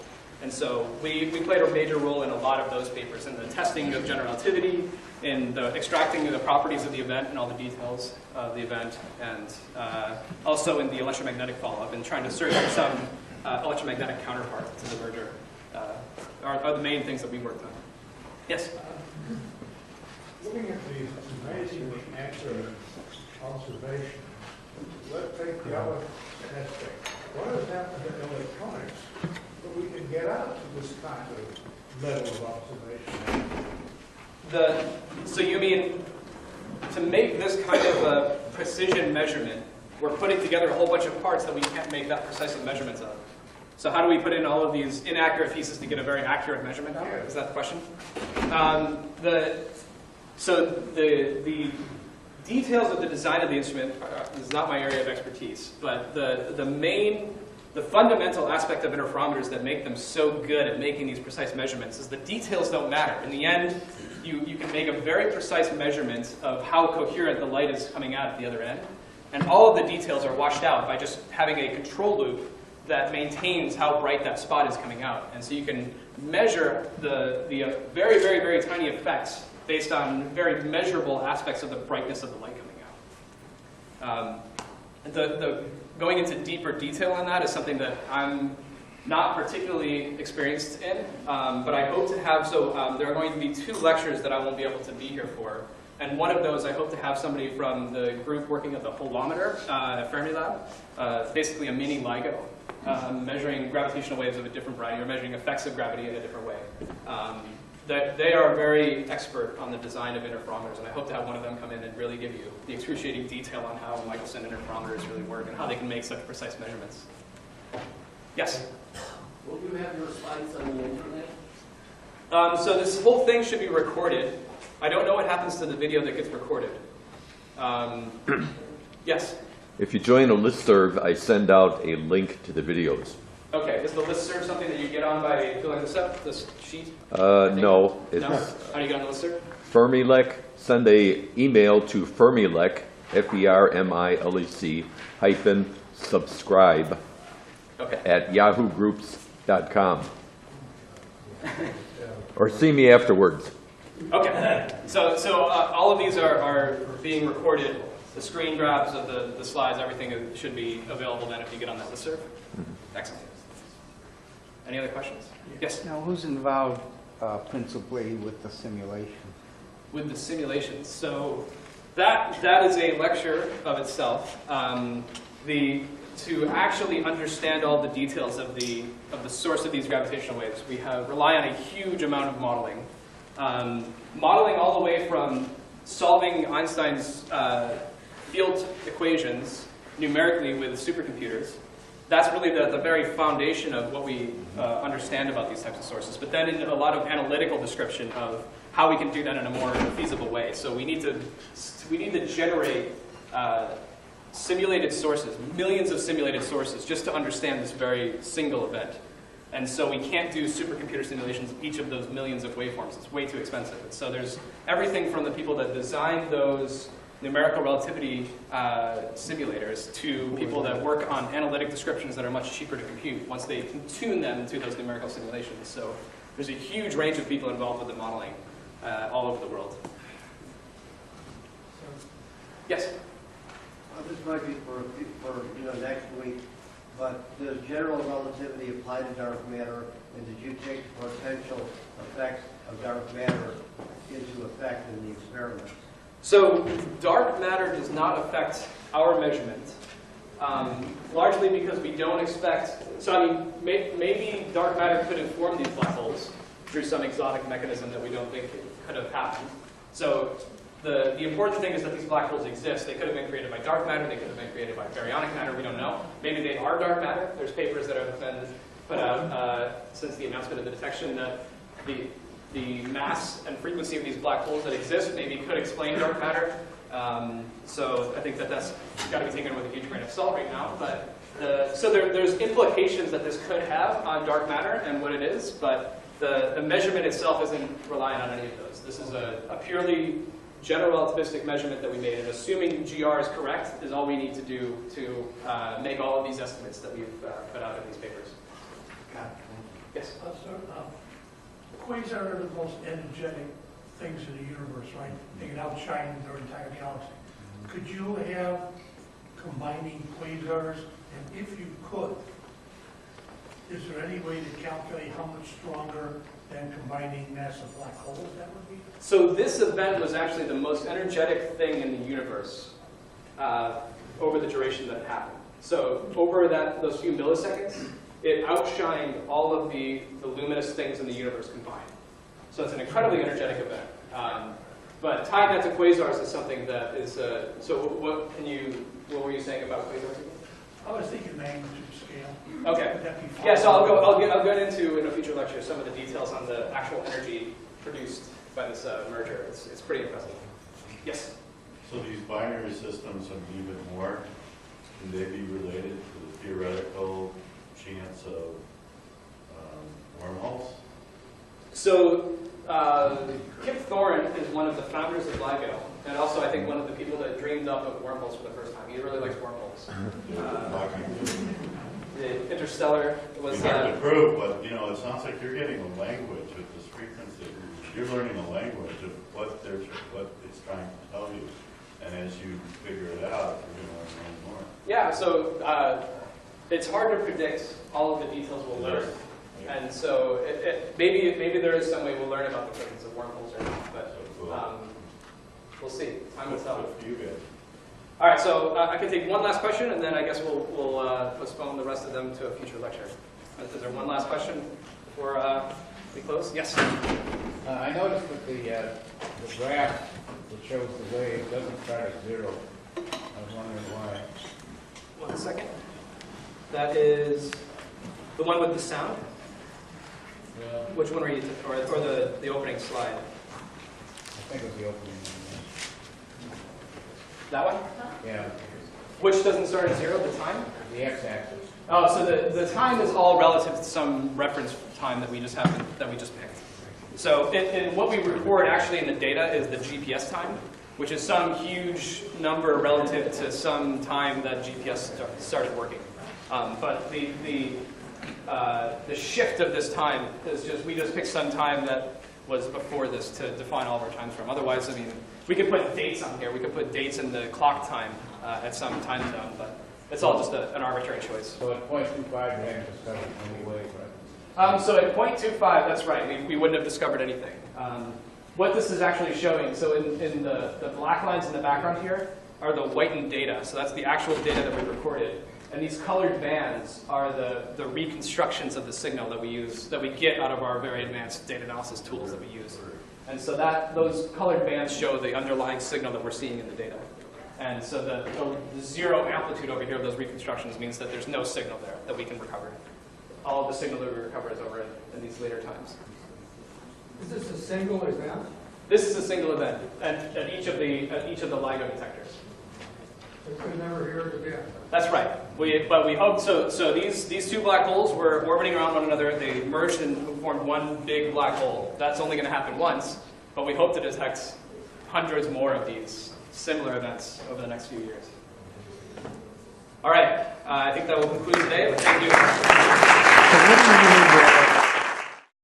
And so we played a major role in a lot of those papers, in the testing of general relativity, in the extracting the properties of the event and all the details of the event, and also in the electromagnetic follow-up, and trying to search for some electromagnetic counterpart to the merger. Are the main things that we worked on. Yes? Looking at these amazingly accurate observations, let's take the other aspect. What has happened to electronics that we can get out to this kind of level of observation? So you mean to make this kind of a precision measurement, we're putting together a whole bunch of parts that we can't make that precise of measurements of. So how do we put in all of these inaccurate pieces to get a very accurate measurement out? Is that the question? So the details of the design of the instrument is not my area of expertise, but the fundamental aspect of interferometers that make them so good at making these precise measurements is the details don't matter. In the end, you can make a very precise measurement of how coherent the light is coming out at the other end, and all of the details are washed out by just having a control loop that maintains how bright that spot is coming out. And so you can measure the very, very, very tiny effects based on very measurable aspects of the brightness of the light coming out. Going into deeper detail on that is something that I'm not particularly experienced in, but I hope to have, there are going to be 2 lectures that I won't be able to be here for. And one of those, I hope to have somebody from the group working at the holometer at Fermilab, basically a mini LIGO, measuring gravitational waves of a different variety, or measuring effects of gravity in a different way. They are very expert on the design of interferometers, and I hope to have one of them come in and really give you the excruciating detail on how Michelson interferometers really work and how they can make such precise measurements. Yes? Will you have your slides on the internet? So this whole thing should be recorded. I don't know what happens to the video that gets recorded. Yes? If you join a listserv, I send out a link to the videos. Okay, is the listserv something that you get on by filling this sheet? No. It's No? How do you get on the listserv? Fermilec. Send an email to Fermilec, Fermilec, _subscribe at yahoogroups.com. Or see me afterwards. Okay, so all of these are being recorded The screen grabs of the slides, everything should be available then if you get on that listserv. Excellent. Any other questions? Yes? Now, who's involved principally with the simulation? With the simulations. So that is a lecture of itself. To actually understand all the details of the source of these gravitational waves, we rely on a huge amount of modeling. Modeling all the way from solving Einstein's field equations numerically with supercomputers. That's really the very foundation of what we understand about these types of sources. But then in a lot of analytical description of how we can do that in a more feasible way. So we need to generate simulated sources, millions of simulated sources, just to understand this very single event. And so we can't do supercomputer simulations of each of those millions of waveforms. It's way too expensive. And so there's everything from the people that designed those numerical relativity simulators to people that work on analytic descriptions that are much cheaper to compute once they can tune them to those numerical simulations. So there's a huge range of people involved with the modeling all over the world. Yes? This might be for next week, but does general relativity apply to dark matter, and did you take the potential effects of dark matter into effect in the experiment? So dark matter does not affect our measurement, largely because we don't expect, so I mean, maybe dark matter could inform these black holes through some exotic mechanism that we don't think could have happened. So the important thing is that these black holes exist. They could have been created by dark matter, they could have been created by baryonic matter, we don't know. Maybe they are dark matter. There's papers that have been put out since the announcement of the detection that the mass and frequency of these black holes that exist maybe could explain dark matter. So I think that's got to be taken with a huge grain of salt right now. But so there's implications that this could have on dark matter and what it is, but the measurement itself isn't reliant on any of those. This is a purely general relativistic measurement that we made, and assuming GR is correct is all we need to do to make all of these estimates that we've put out in these papers. Yes? Quasars are the most energetic things in the universe, right? They can outshine their entire galaxy. Could you have combining quasars? And if you could, is there any way to calculate how much stronger than combining massive black holes that would be? So this event was actually the most energetic thing in the universe over the duration that it happened. So over those few milliseconds, it outshined all of the luminous things in the universe combined. So it's an incredibly energetic event. But tying that to quasars is something that is, so what were you saying about quasars again? I was thinking magnitude scale. Okay. Would that be far? Yeah, so I'll get into in a future lecture some of the details on the actual energy produced by this merger. It's pretty impressive. Yes? So these binary systems and even more, can they be related to the theoretical chance of wormholes? So Kip Thorne is one of the founders of LIGO, and also I think one of the people that dreamed up of wormholes for the first time. He really likes wormholes. The interstellar was... It's hard to prove, but it sounds like you're getting a language with this frequency. You're learning a language of what it's trying to tell you. And as you figure it out, you're going to learn more. Yeah, so it's hard to predict all of the details we'll learn. Yeah. And so maybe there is some way we'll learn about the presence of wormholes or not, but we'll see. Time will tell. All right, so I can take one last question, and then I guess we'll postpone the rest of them to a future lecture. Is there one last question before we close? Yes? I noticed that the graph that shows the wave doesn't start at 0. I was wondering why. 1 second. That is the one with the sound? Yeah. Which one were you, or the opening slide? I think it was the opening one. That one? Yeah. Which doesn't start at 0, the time? The x-axis. Oh, so the time is all relative to some reference time that we just picked. So and what we record actually in the data is the GPS time, which is some huge number relative to some time that GPS started working. But the shift of this time is we just picked some time that was before this to define all of our times from. Otherwise, I mean, we could put dates on here. We could put dates in the clock time at some time zone, but it's all just an arbitrary choice. So at 0.25, we hadn't discovered any waves, right? So at 0.25, that's right. We wouldn't have discovered anything. What this is actually showing, so in the black lines in the background here are the whitened data. So that's the actual data that we recorded. And these colored bands are the reconstructions of the signal that we use, that we get out of our very advanced data analysis tools that we use. And so those colored bands show the underlying signal that we're seeing in the data. And so the zero amplitude over here of those reconstructions means that there's no signal there that we can recover. All of the signal that we recover is over in these later times. Is this a single event? This is a single event at each of the LIGO detectors. It could never hear it again. That's right. But we hope so. So these two black holes were orbiting around one another. They merged and formed one big black hole. That's only going to happen once, but we hope to detect hundreds more of these similar events over the next few years. All right. I think that will conclude today. But thank you.